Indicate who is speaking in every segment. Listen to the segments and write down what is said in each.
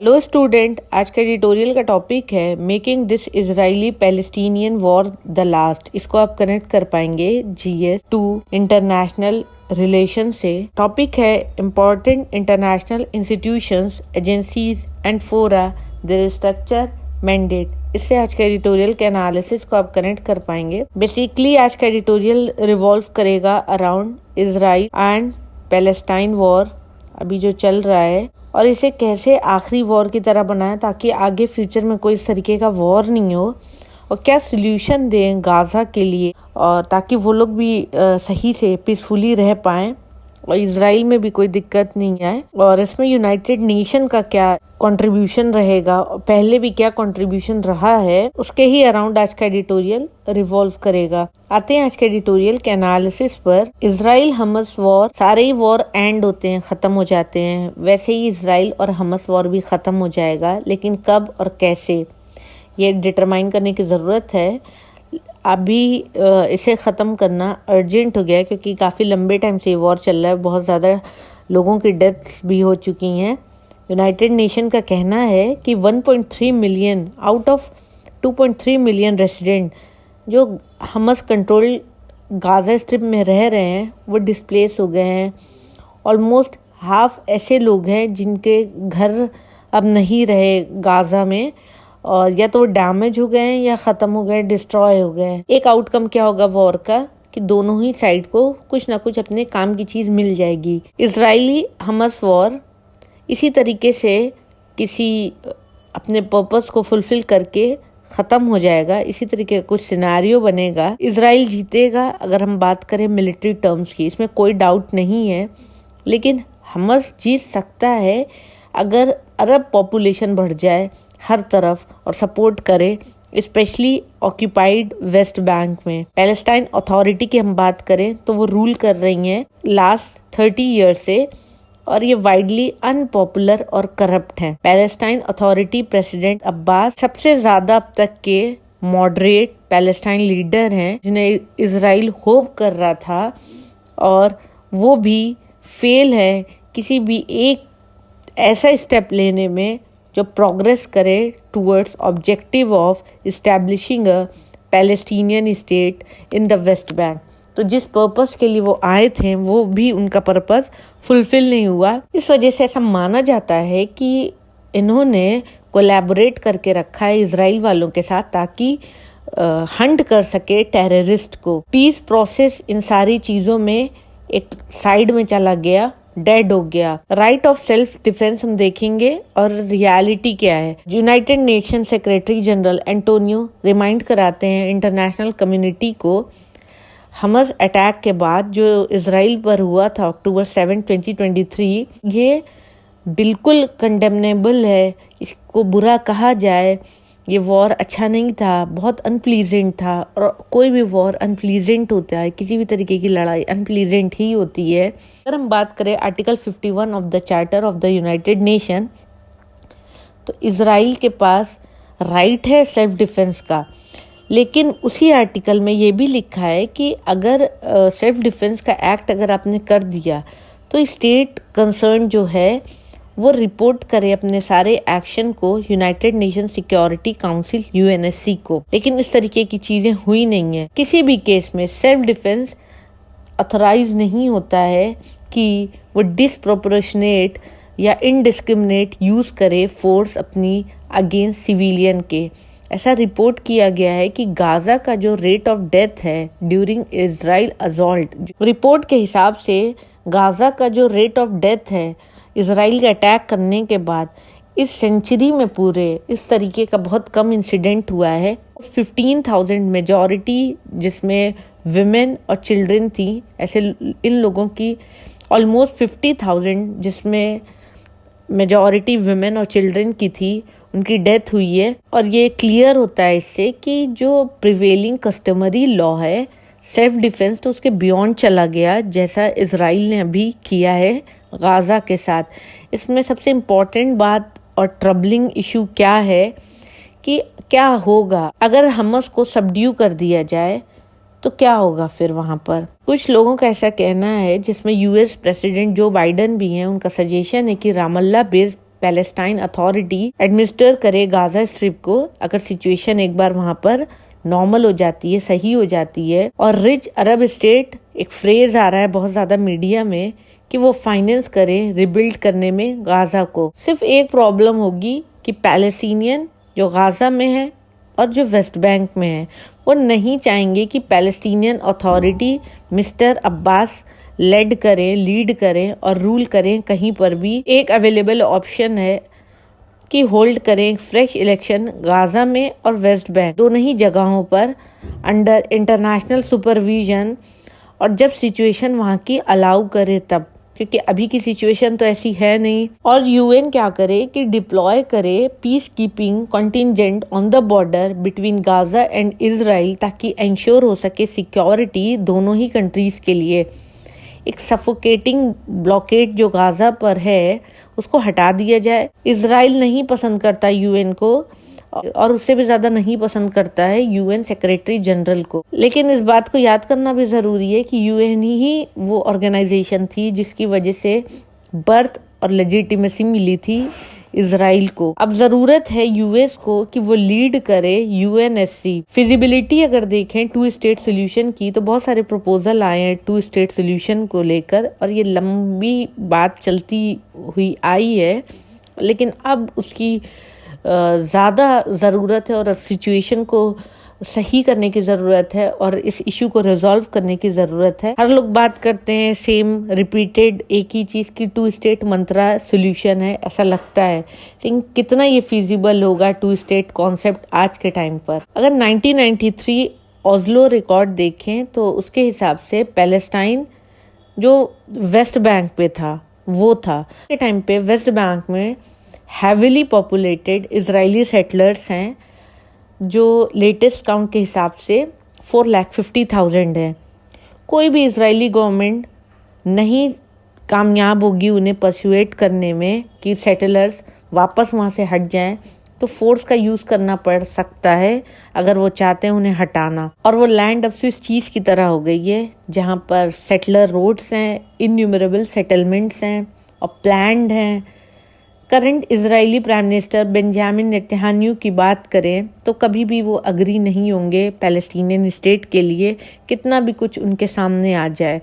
Speaker 1: Hello student, आज का editorial का टॉपिक है making this Israeli Palestinian war the last. इसको आप कनेक्ट कर पाएंगे जीएस टू इंटरनेशनल रिलेशन से। टॉपिक है important international institutions, agencies and फोरा, देयर स्ट्रक्चर, मैंडेट। इससे आज का एडिटोरियल के एनालिसिस को आप कनेक्ट कर पाएंगे। बेसिकली आज का एडिटोरियल रिवॉल्व करेगा around Israel and Palestine war अभी जो चल रहा है, और इसे कैसे आखिरी वॉर की तरह बनाएं ताकि आगे फ्यूचर में कोई इस तरीके का वॉर नहीं हो, और क्या सोल्यूशन दें गाजा के लिए, और ताकि वो लोग भी सही से पीसफुली रह पाएं और इजराइल में भी कोई दिक्कत नहीं आए। और इसमें यूनाइटेड नेशन का क्या कंट्रीब्यूशन रहेगा, पहले भी क्या कंट्रीब्यूशन रहा है, उसके ही अराउंड आज का एडिटोरियल रिवॉल्व करेगा। आते हैं आज के एडिटोरियल के एनालिसिस पर। इजराइल हमस वॉर, सारे ही वॉर एंड होते हैं, खत्म हो जाते हैं, वैसे ही इजराइल और हमस वॉर भी खत्म हो जाएगा, लेकिन कब और कैसे ये डिटरमाइन करने की जरूरत है। अभी इसे ख़त्म करना अर्जेंट हो गया है क्योंकि काफ़ी लंबे टाइम से ये वॉर चल रहा है, बहुत ज़्यादा लोगों की डेथ्स भी हो चुकी हैं। यूनाइटेड नेशन का कहना है कि 1.3 million out of 2.3 million resident जो हमस कंट्रोल गाजा स्ट्रिप में रह रहे हैं वो डिस्प्लेस हो गए हैं। ऑलमोस्ट हाफ ऐसे लोग हैं जिनके घर अब नहीं रहे गाजा में, और या तो वो डैमेज हो गए हैं या ख़त्म हो गए, डिस्ट्रॉय हो गए हैं। एक आउटकम क्या होगा वॉर का कि दोनों ही साइड को कुछ ना कुछ अपने काम की चीज़ मिल जाएगी। इजरायली हमस वॉर इसी तरीके से किसी अपने पर्पस को फुलफिल करके ख़त्म हो जाएगा। इसी तरीके का कुछ सिनेरियो बनेगा, इजराइल जीतेगा अगर हम बात करें मिलिट्री टर्म्स की, इसमें कोई डाउट नहीं है। लेकिन हमस जीत सकता है अगर अरब पॉपुलेशन बढ़ जाए हर तरफ और सपोर्ट करे, स्पेशली ऑक्यूपाइड वेस्ट बैंक में। पैलेस्टाइन अथॉरिटी की हम बात करें तो वो रूल कर रही हैं लास्ट 30 ईयर से, और ये वाइडली अनपॉपुलर और करप्ट हैं। पैलेस्टाइन अथॉरिटी प्रेसिडेंट अब्बास सबसे ज्यादा अब तक के मॉडरेट पैलेस्टाइन लीडर हैं जिन्हें इजराइल होप कर रहा था, और वो भी फेल है किसी भी एक ऐसा स्टेप लेने में जो प्रोग्रेस करे towards objective of establishing a Palestinian state in the West Bank. तो जिस पर्पस के लिए वो आए थे वो भी उनका पर्पस फुलफिल नहीं हुआ। इस वजह से ऐसा माना जाता है कि इन्होंने कोलैबोरेट करके रखा है इजराइल वालों के साथ ताकि हंट कर सके टेररिस्ट को। पीस प्रोसेस इन सारी चीज़ों में एक साइड में चला गया, डेड हो गया। राइट ऑफ सेल्फ डिफेंस हम देखेंगे, और रियलिटी क्या है। United nation secretary general Antonio remind कराते हैं इंटरनेशनल कम्युनिटी को हमस अटैक के बाद जो इजराइल पर हुआ था अक्टूबर 7, 2023, ये बिल्कुल कंडेमनेबल है। इसको बुरा कहा जाए, ये वॉर अच्छा नहीं था, बहुत अनप्लीजेंट था, और कोई भी वॉर अनप्लीजेंट होता है, किसी भी तरीके की लड़ाई अनप्लीजेंट ही होती है। अगर हम बात करें article 51 of the charter of the United nation, तो इजराइल के पास राइट है सेल्फ डिफेंस का, लेकिन उसी आर्टिकल में ये भी लिखा है कि अगर सेल्फ डिफेंस का एक्ट अगर आपने कर दिया तो स्टेट कंसर्न जो है वो रिपोर्ट करे अपने सारे एक्शन को United nation security council UNSC को। लेकिन इस तरीके की चीजें हुई नहीं है। किसी भी केस में सेल्फ डिफेंस ऑथराइज नहीं होता है कि वो डिसप्रोपोर्शनेट या इनडिस्क्रिमिनेट यूज करे फोर्स अपनी अगेंस्ट सिविलियन के। ऐसा रिपोर्ट किया गया है कि गाजा का जो रेट ऑफ डेथ है ड्यूरिंग इजराइल असॉल्ट, रिपोर्ट के हिसाब से गाजा का जो रेट ऑफ डेथ है इजराइल के अटैक करने के बाद इस सेंचुरी में पूरे इस तरीके का बहुत कम इंसिडेंट हुआ है। 15,000 मेजॉरिटी जिसमें विमेन और चिल्ड्रन थी, ऐसे इन लोगों की ऑलमोस्ट 50,000 जिसमें मेजॉरिटी विमेन और चिल्ड्रन की थी, उनकी डेथ हुई है। और ये क्लियर होता है इससे कि जो प्रिवेलिंग कस्टमरी लॉ है सेल्फ डिफेंस, तो उसके बियॉन्ड चला गया, जैसा इजराइल ने अभी किया है गाजा के साथ। इसमें सबसे इम्पोर्टेंट बात और ट्रबलिंग इशू क्या है कि क्या होगा अगर हमस को सबड्यू कर दिया जाए, तो क्या होगा फिर वहाँ पर। कुछ लोगों का ऐसा कहना है, जिसमें यूएस प्रेसिडेंट जो बाइडन भी हैं, उनका सजेशन है कि Ramallah based Palestine authority administer करे गाजा स्ट्रिप को, अगर सिचुएशन एक बार वहां पर नॉर्मल हो जाती है, सही हो जाती है। और रिच अरब स्टेट, एक फ्रेज आ रहा है बहुत ज्यादा मीडिया में कि वो फाइनेंस करें रिबिल्ड करने में गाजा को। सिर्फ एक प्रॉब्लम होगी कि पैलेस्टीनियन जो गाजा में है और जो वेस्ट बैंक में है, वो नहीं चाहेंगे कि Palestinian authority mister Abbas lead करें और रूल करें कहीं पर भी। एक अवेलेबल ऑप्शन है कि होल्ड करें फ्रेश इलेक्शन गाजा में और वेस्ट बैंक, दोनों ही जगहों पर अंडर इंटरनेशनल सुपरविजन, और जब सिचुएशन वहाँ की अलाउ करे तब, क्योंकि अभी की सिचुएशन तो ऐसी है नहीं। और यूएन क्या करे कि डिप्लॉय करे peace keeping contingent on the border between Gaza and Israel, ताकि इंश्योर हो सके सिक्योरिटी दोनों ही कंट्रीज के लिए। एक सफोकेटिंग ब्लॉकेड जो गाजा पर है उसको हटा दिया जाए। इजराइल नहीं पसंद करता यूएन को, और उससे भी ज्यादा नहीं पसंद करता है यूएन सेक्रेटरी जनरल को। लेकिन इस बात को याद करना भी जरूरी है कि यूएन ही वो ऑर्गेनाइजेशन थी जिसकी वजह से बर्थ और लेजिटिमेसी मिली थी इजराइल को। अब जरूरत है यूएस को कि वो लीड करे यूएनएससी। फिजिबिलिटी अगर देखें टू स्टेट सोल्यूशन की, तो बहुत सारे प्रपोजल आए हैं टू स्टेट सोल्यूशन को लेकर, और ये लंबी बात चलती हुई आई है, लेकिन अब उसकी ज़्यादा ज़रूरत है और सिचुएशन को सही करने की ज़रूरत है और इस इशू को रिजॉल्व करने की ज़रूरत है। हर लोग बात करते हैं सेम रिपीटेड एक ही चीज़ की, टू स्टेट मंत्रा सोल्यूशन है, ऐसा लगता है, लेकिन कितना ये फिजिबल होगा टू स्टेट कॉन्सेप्ट आज के टाइम पर। अगर 1993 ओस्लो रिकॉर्ड देखें तो उसके हिसाब से पैलेस्टाइन जो वेस्ट बैंक पे था वो था के टाइम पे वेस्ट बैंक में हैविली पॉपुलेटेड इजरायली सेटलर्स हैं, जो लेटेस्ट काउंट के हिसाब से 4,50,000 है। कोई भी इजरायली गवर्नमेंट नहीं कामयाब होगी उन्हें परसुएट करने में कि सेटलर्स वापस वहाँ से हट जाएं, तो फोर्स का यूज़ करना पड़ सकता है अगर वो चाहते हैं उन्हें हटाना। और वो लैंड अब स्विस चीज़ की तरह हो गई है जहाँ पर सेटलर रोड्स हैं, इन्यूमरेबल सेटलमेंट्स हैं और प्लैंड हैं। Current Israeli prime minister Benjamin Netanyahu की बात करें तो कभी भी वो अग्री नहीं होंगे पैलेस्टीनियन स्टेट के लिए, कितना भी कुछ उनके सामने आ जाए।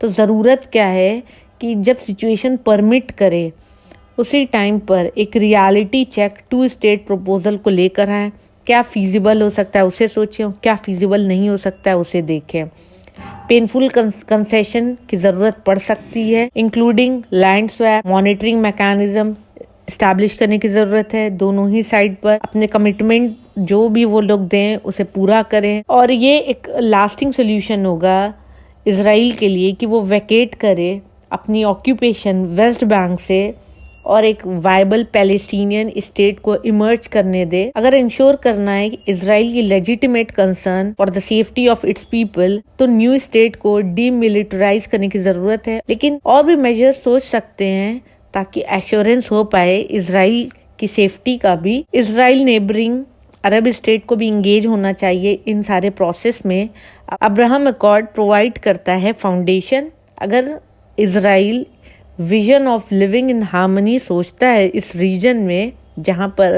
Speaker 1: तो ज़रूरत क्या है कि जब सिचुएशन परमिट करे उसी टाइम पर एक reality check two state proposal को लेकर आए। क्या फीजिबल हो सकता है उसे सोचें, क्या फीजिबल नहीं हो सकता है उसे देखें। पेनफुल कंसेशन की ज़रूरत पड़ सकती है, including land swap, monitoring mechanism establish करने की ज़रूरत है। दोनों ही साइड पर अपने कमिटमेंट जो भी वो लोग दें उसे पूरा करें, और ये एक लास्टिंग सोल्यूशन होगा इजराइल के लिए कि वो वैकेट करे अपनी ऑक्यूपेशन वेस्ट बैंक से और एक वायबल पैलेस्टीनियन स्टेट को इमर्ज करने दे। अगर इंश्योर करना है कि इजराइल की legitimate concern for the safety of its people, तो न्यू स्टेट को डीमिलिटराइज करने की ज़रूरत है। लेकिन और भी मेजर सोच सकते हैं ताकि एश्योरेंस हो पाए इजराइल की सेफ्टी का भी। इजराइल नेबरिंग अरब स्टेट को भी इंगेज होना चाहिए इन सारे प्रोसेस में। अब्राहम अकॉर्ड प्रोवाइड करता है फाउंडेशन। अगर Israel vision of living in harmony सोचता है इस रीजन में जहाँ पर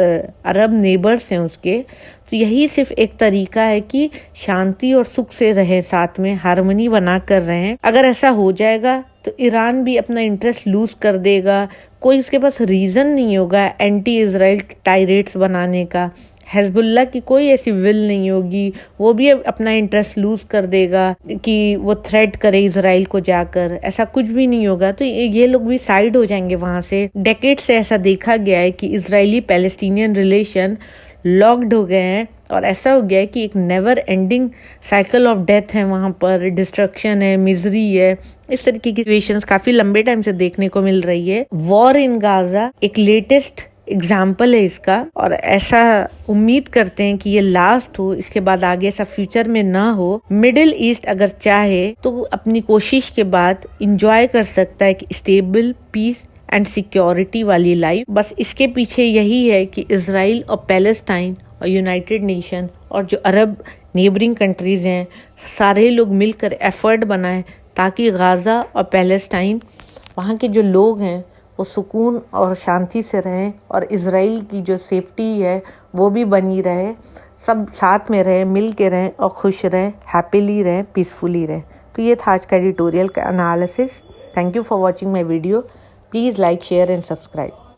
Speaker 1: अरब नेबर्स हैं उसके, तो यही सिर्फ एक तरीका है कि शांति और सुख से रहे, साथ में हार्मनी बना कर रहें। अगर ऐसा हो जाएगा तो ईरान भी अपना इंटरेस्ट लूज कर देगा, कोई उसके पास रीज़न नहीं होगा एंटी इजराइल टायरेट्स बनाने का। हिजबुल्लाह की कोई ऐसी विल नहीं होगी, वो भी अपना इंटरेस्ट लूज कर देगा कि वो थ्रेट करे इजराइल को जाकर, ऐसा कुछ भी नहीं होगा। तो ये लोग भी साइड हो जाएंगे वहां से। डेकेड से ऐसा देखा गया है कि इजरायली पैलेस्टीनियन रिलेशन लॉक्ड हो गए हैं और ऐसा हो गया है कि एक never ending cycle of death है वहाँ पर, डिस्ट्रक्शन है, मिजरी है, इस तरीके की सिचुएशंस काफी लंबे टाइम से देखने को मिल रही है। वॉर इन गाजा एक लेटेस्ट एग्जाम्पल है इसका, और ऐसा उम्मीद करते हैं कि ये लास्ट हो, इसके बाद आगे ऐसा फ्यूचर में ना हो। मिडिल ईस्ट अगर चाहे तो अपनी कोशिश के बाद इंजॉय कर सकता है कि स्टेबल पीस एंड सिक्योरिटी वाली लाइफ। बस इसके पीछे यही है कि इजराइल और पैलेस्टाइन और यूनाइटेड नेशन और जो अरब नेबरिंग कंट्रीज हैं सारे लोग मिलकर एफर्ट बनाएं ताकि गाजा और पैलेस्टाइन वहाँ के जो लोग हैं वो सुकून और शांति से रहें और इज़राइल की जो सेफ्टी है वो भी बनी रहे, सब साथ में रहें, मिल के रहें और खुश रहें, हैप्पीली रहें, पीसफुली रहें। तो ये था आज का एडिटोरियल का analysis. Thank you for watching my video. Please like, share and subscribe.